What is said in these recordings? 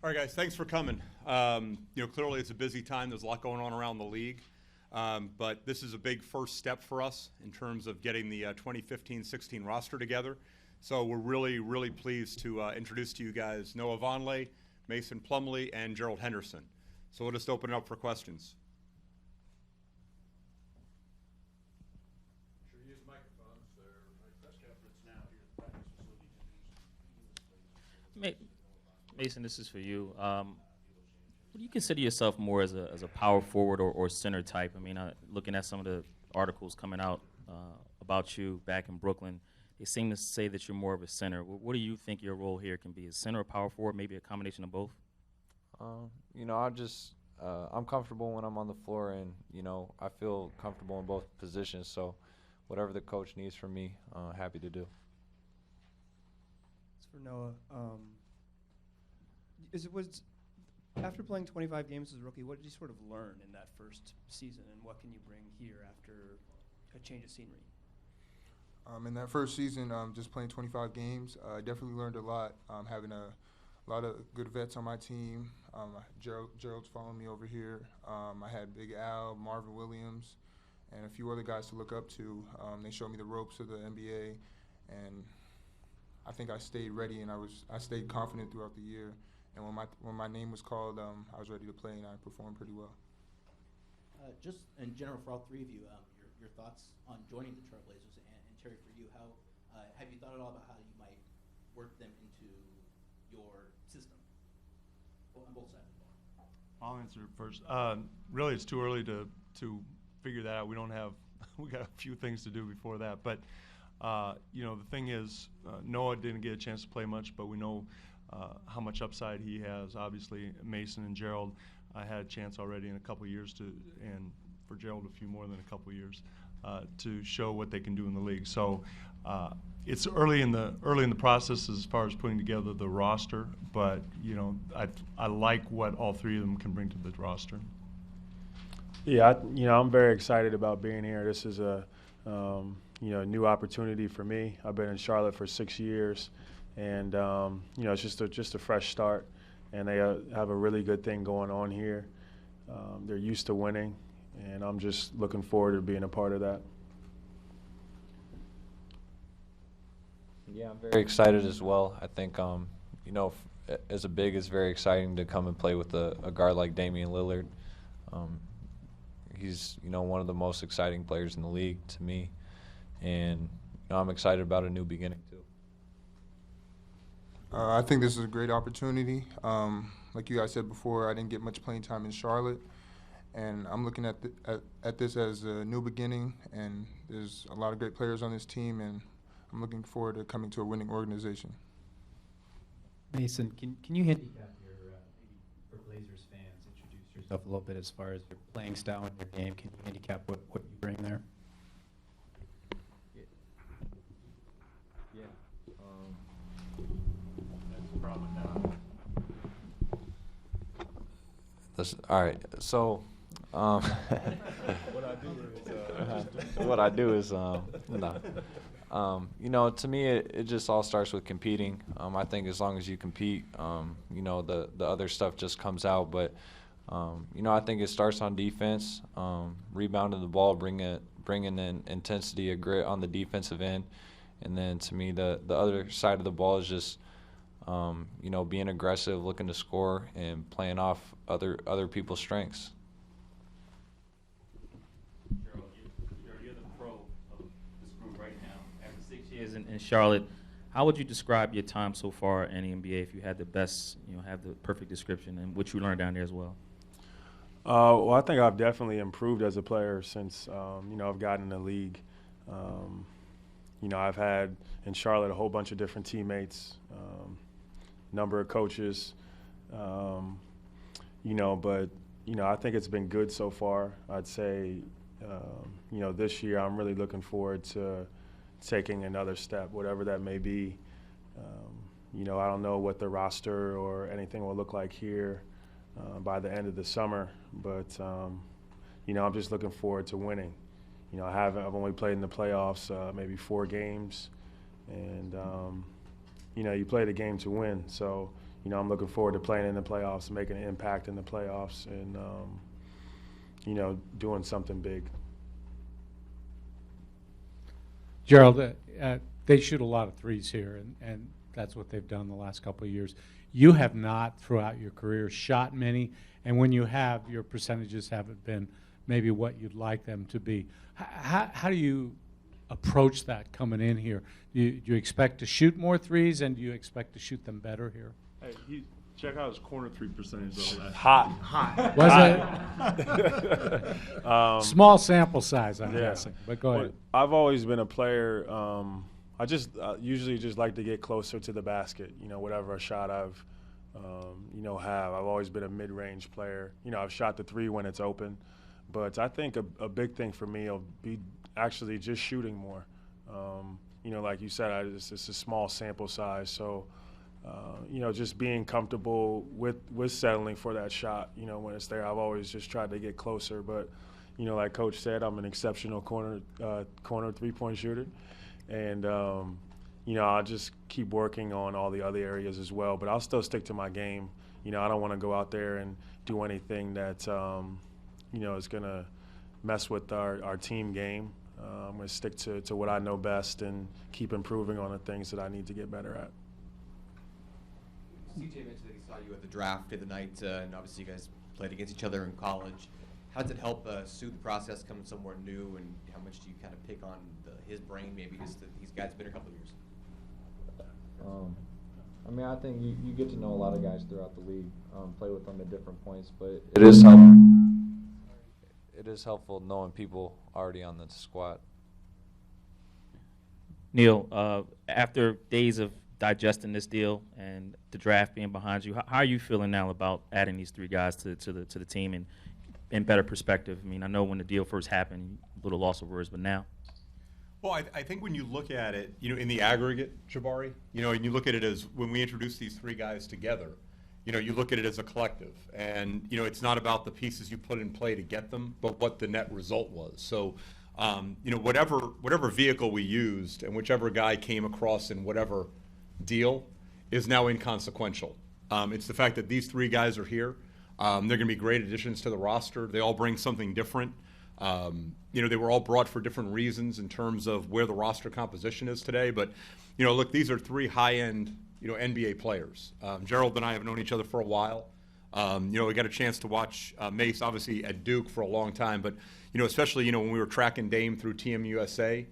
All right, guys, thanks for coming. Clearly it's a busy time. There's a lot going on around the league. But this is a big first step for us in terms of getting the 2015-16 roster together. So we're really, really pleased to introduce to you guys Noah Vonleh, Mason Plumlee, and Gerald Henderson. So we'll just open it up for questions. Mason, this is for you. Would you consider yourself more as a power forward or center type? I mean, looking at some of the articles coming out about you back in Brooklyn, they seem to say that you're more of a center. What do you think your role here can be? A center or power forward, maybe a combination of both? I'm comfortable when I'm on the floor, and, I feel comfortable in both positions. So whatever the coach needs from me, happy to do. It's for Noah. After playing 25 games as a rookie, what did you sort of learn in that first season, and what can you bring here after a change of scenery? In that first season, just playing 25 games, I definitely learned a lot. Having a lot of good vets on my team. Gerald's following me over here. I had Big Al, Marvin Williams, and a few other guys to look up to. They showed me the ropes of the NBA, and I think I stayed ready, and I stayed confident throughout the year. And when my name was called, I was ready to play, and I performed pretty well. Just in general, for all three of you, your thoughts on joining the Trailblazers, and Terry, for you, how have you thought at all about how you might work them into your system on both sides of the ball? I'll answer it first. Really, it's too early to figure that out. We got a few things to do before that. But the thing is, Noah didn't get a chance to play much, but we know how much upside he has. Obviously, Mason and Gerald, I had a chance already in a couple of years and for Gerald a few more than a couple of years, to show what they can do in the league. So it's early in the process as far as putting together the roster, but I like what all three of them can bring to the roster. Yeah, I'm very excited about being here. This is a new opportunity for me. I've been in Charlotte for 6 years, and it's just a fresh start. And they have a really good thing going on here. They're used to winning, and I'm just looking forward to being a part of that. Yeah, I'm very excited as well. I think, as a big, it's very exciting to come and play with a guard like Damian Lillard. He's, one of the most exciting players in the league to me. And I'm excited about a new beginning, too. I think this is a great opportunity. Like you guys said before, I didn't get much playing time in Charlotte. And I'm looking at this as a new beginning, and there's a lot of great players on this team, and I'm looking forward to coming to a winning organization. Mason, can you handicap maybe for Blazers fans, introduce yourself a little bit as far as your playing style and your game? Can you handicap what you bring there? All right, so what I do is to me it just all starts with competing. I think as long as you compete, the other stuff just comes out. But I think it starts on defense, rebounding the ball, bringing in intensity, a grit on the defensive end, and then to me the other side of the ball is just being aggressive, looking to score, and playing off other people's strengths. Gerald, you're the pro of this group right now. After 6 years in Charlotte, how would you describe your time so far in the NBA if you had the best, have the perfect description, and what you learned down there as well? Well, I think I've definitely improved as a player since, I've gotten in the league. I've had in Charlotte a whole bunch of different teammates, number of coaches, but I think it's been good so far. I'd say, this year I'm really looking forward to taking another step, whatever that may be. I don't know what the roster or anything will look like here by the end of the summer, but I'm just looking forward to winning. I've only played in the playoffs maybe 4 games, and you play the game to win. So I'm looking forward to playing in the playoffs, making an impact in the playoffs, and doing something big. Gerald, they shoot a lot of threes here, and that's what they've done the last couple of years. You have not, throughout your career, shot many, and when you have, your percentages haven't been maybe what you'd like them to be. How do you approach that coming in here? Do you expect to shoot more threes, and do you expect to shoot them better here? Hey, check out his corner 3 percentage though. Hot. Was it? Small sample size, I'm guessing, but go ahead. I've always been a player. I just usually just like to get closer to the basket. Whatever shot I've have. I've always been a mid-range player. I've shot the 3 when it's open, but I think a big thing for me will be actually just shooting more. Like you said, it's a small sample size, so just being comfortable with settling for that shot. When it's there, I've always just tried to get closer, but like Coach said, I'm an exceptional corner 3-point shooter, and I'll just keep working on all the other areas as well. But I'll still stick to my game. I don't want to go out there and do anything that is going to mess with our team game. I'm going to stick to what I know best and keep improving on the things that I need to get better at. CJ mentioned that he saw you at the draft the other night, and obviously you guys played against each other in college. How does it help soothe the process coming somewhere new, and how much do you kind of pick on his brain, maybe just that these guys have been a couple of years? I think you get to know a lot of guys throughout the league, play with them at different points, but it is helpful knowing people already on the squad. Neil, after days of digesting this deal and the draft being behind you, how are you feeling now about adding these 3 guys to the team and in better perspective? I know when the deal first happened, a little loss of words, but now? Well, I think when you look at it, in the aggregate, Jabari, and you look at it as when we introduce these 3 guys together, you look at it as a collective. And, it's not about the pieces you put in play to get them, but what the net result was. So, whatever vehicle we used and whichever guy came across in whatever deal is now inconsequential. It's the fact that these 3 guys are here. They're going to be great additions to the roster. They all bring something different. They were all brought for different reasons in terms of where the roster composition is today. But, look, these are 3 high-end, NBA players. Gerald and I have known each other for a while. We got a chance to watch Mace, obviously, at Duke for a long time. But, especially, when we were tracking Dame through Team USA,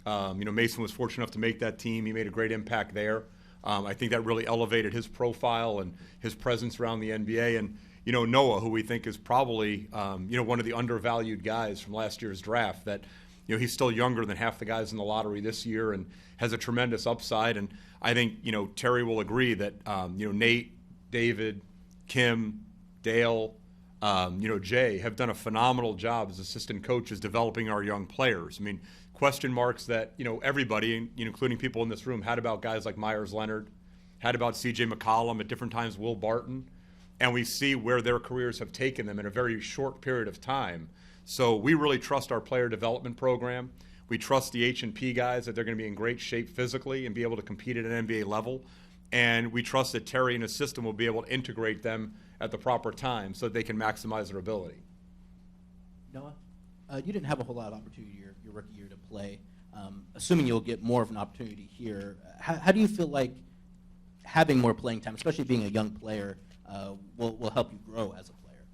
Mason was fortunate enough to make that team. He made a great impact there. I think that really elevated his profile and his presence around the NBA. And, Noah, who we think is probably, one of the undervalued guys from last year's draft, that, he's still younger than half the guys in the lottery this year and has a tremendous upside. And I think, Terry will agree that, Nate, David, Kim, Dale, Jay have done a phenomenal job as assistant coaches developing our young players. Question marks that, everybody, including people in this room, had about guys like Myers Leonard, had about C.J. McCollum, at different times Will Barton, and we see where their careers have taken them in a very short period of time. So we really trust our player development program. We trust the H&P guys that they're going to be in great shape physically and be able to compete at an NBA level. And we trust that Terry and his system will be able to integrate them at the proper time so that they can maximize their ability. Noah, you didn't have a whole lot of opportunity your rookie year to play. Assuming you'll get more of an opportunity here, how do you feel like having more playing time, especially being a young player, will help you grow as a player?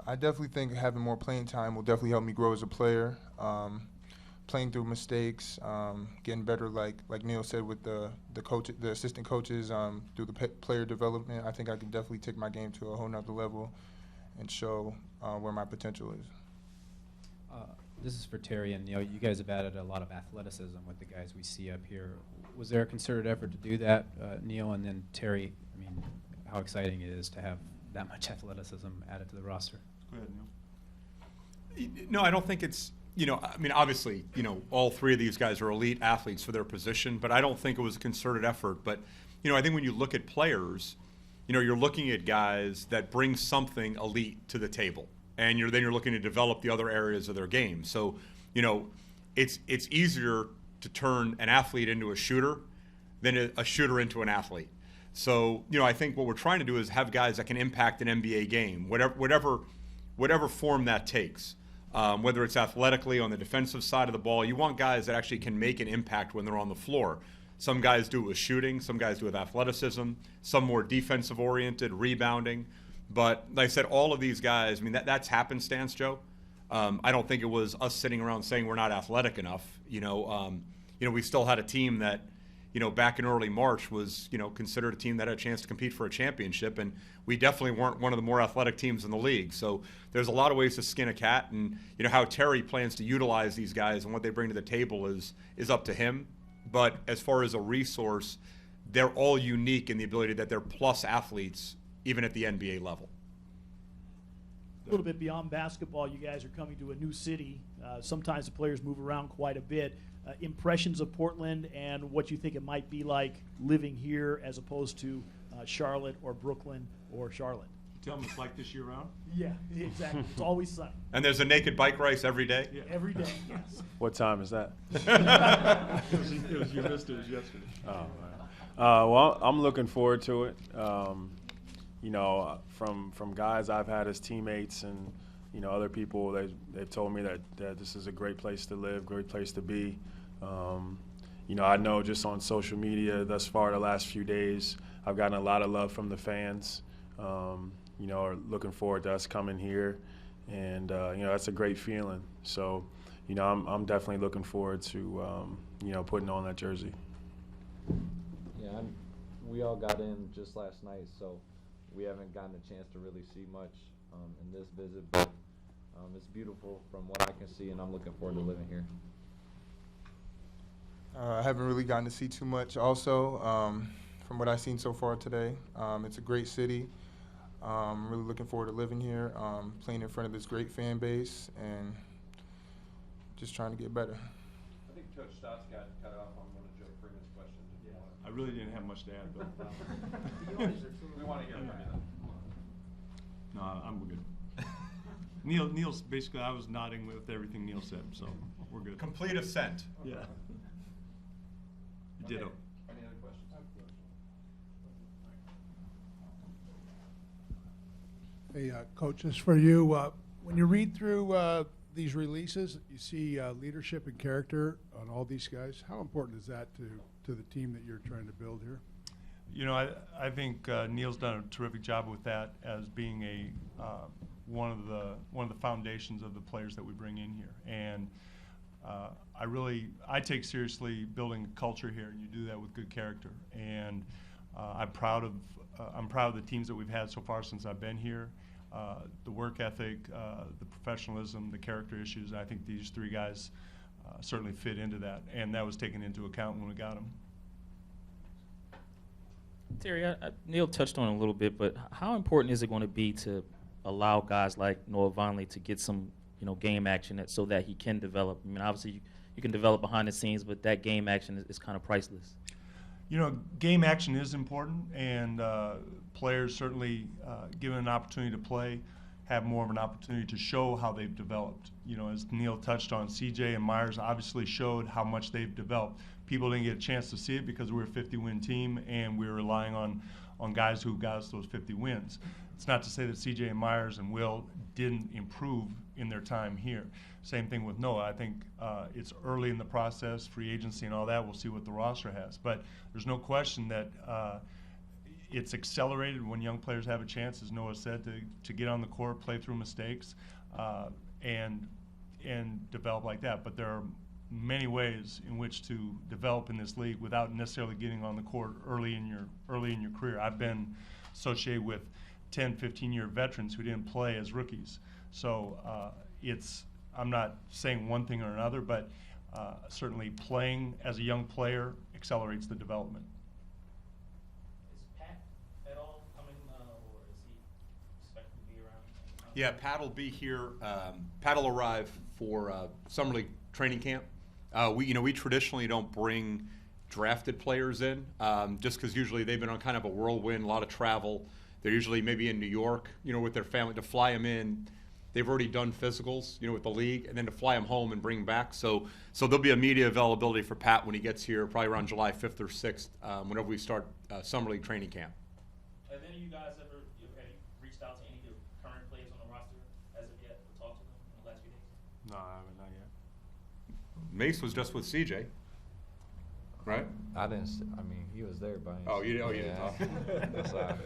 I definitely think having more playing time will definitely help me grow as a player. Playing through mistakes, getting better, like Neil said, with the assistant coaches, through the player development. I think I can definitely take my game to a whole nother level and show where my potential is. This is for Terry and Neil. You guys have added a lot of athleticism with the guys we see up here. Was there a concerted effort to do that, Neil? And then Terry, how exciting it is to have that much athleticism added to the roster. Go ahead, Neil. No, I don't think it's, obviously, all 3 of these guys are elite athletes for their position, but I don't think it was a concerted effort. But, I think when you look at players, you're looking at guys that bring something elite to the table. And then you're looking to develop the other areas of their game. So, it's easier to turn an athlete into a shooter than a shooter into an athlete. So, I think what we're trying to do is have guys that can impact an NBA game, whatever form that takes. Whether it's athletically on the defensive side of the ball, you want guys that actually can make an impact when they're on the floor. Some guys do it with shooting, some guys do it with athleticism, some more defensive oriented, rebounding. But like I said, all of these guys, that's happenstance, Joe. I don't think it was us sitting around saying we're not athletic enough. We still had a team that, back in early March was, considered a team that had a chance to compete for a championship, and we definitely weren't one of the more athletic teams in the league. So there's a lot of ways to skin a cat, and how Terry plans to utilize these guys and what they bring to the table is up to him. But as far as a resource, they're all unique in the ability that they're plus athletes, even at the NBA level. A little bit beyond basketball, you guys are coming to a new city. Sometimes the players move around quite a bit. Impressions of Portland and what you think it might be like living here as opposed to Charlotte or Brooklyn or Charlotte. Tell them it's like this year round? Yeah, exactly. It's always sunny. And there's a naked bike race every day? Yeah. Every day, yes. What time is that? You missed it yesterday. Oh, man. Well, I'm looking forward to it. From guys I've had as teammates and, other people, they've told me that this is a great place to live, great place to be. I know just on social media thus far the last few days, I've gotten a lot of love from the fans. Are looking forward to us coming here, and that's a great feeling. So, I'm definitely looking forward to putting on that jersey. Yeah, we all got in just last night, so we haven't gotten a chance to really see much in this visit, but it's beautiful from what I can see, and I'm looking forward to living here. I haven't really gotten to see too much also from what I've seen so far today. It's a great city. I'm really looking forward to living here, playing in front of this great fan base, and just trying to get better. I think Coach Stotts got cut off on one of Joe Freeman's questions. Yeah, I really didn't have much to add, though. We want to hear from you. No, I'm good. Neil's basically, I was nodding with everything Neil said, so we're good. Complete assent. Yeah. You ditto. Any other questions? Hey, Coach, this is for you. When you read through these releases, you see leadership and character on all these guys. How important is that to the team that you're trying to build here? I think Neil's done a terrific job with that as being one of the foundations of the players that we bring in here. And I take seriously building a culture here, and you do that with good character. And I'm proud of the teams that we've had so far since I've been here. The work ethic, the professionalism, the character issues. And I think these three guys certainly fit into that, and that was taken into account when we got them. Terry, Neil touched on it a little bit, but how important is it going to be to allow guys like Noah Vonleh to get some, game action so that he can develop? I mean, obviously you can develop behind the scenes, but that game action is kind of priceless. Game action is important, and players certainly, given an opportunity to play, have more of an opportunity to show how they've developed. As Neil touched on, CJ and Myers obviously showed how much they've developed. People didn't get a chance to see it because we're a 50-win team, and we're relying on guys who got us those 50 wins. It's not to say that CJ and Myers and Will didn't improve in their time here. Same thing with Noah. I think it's early in the process, free agency and all that. We'll see what the roster has. But there's no question that it's accelerated when young players have a chance, as Noah said, to get on the court, play through mistakes, and develop like that. But there are many ways in which to develop in this league without necessarily getting on the court early in your career. I've been associated with 10, 15-year veterans who didn't play as rookies. So I'm not saying one thing or another, but certainly playing as a young player accelerates the development. Is Pat at all coming, or is he expected to be around? Yeah, Pat will be here. Pat will arrive for summer league training camp. We traditionally don't bring drafted players in, just because usually they've been on kind of a whirlwind, a lot of travel. They're usually maybe in New York, with their family. To fly them in, They've already done physicals, with the league, and then to fly them home and bring them back. So there'll be immediate availability for Pat when he gets here, probably around July 5th or 6th, whenever we start summer league training camp. Have any of you guys have you reached out to any of your current players on the roster as of yet, or talked to them in the last few days? No, I haven't, not yet. Mace was just with CJ, right? I didn't. I mean, he was there by himself. Oh, you didn't talk. That's all right.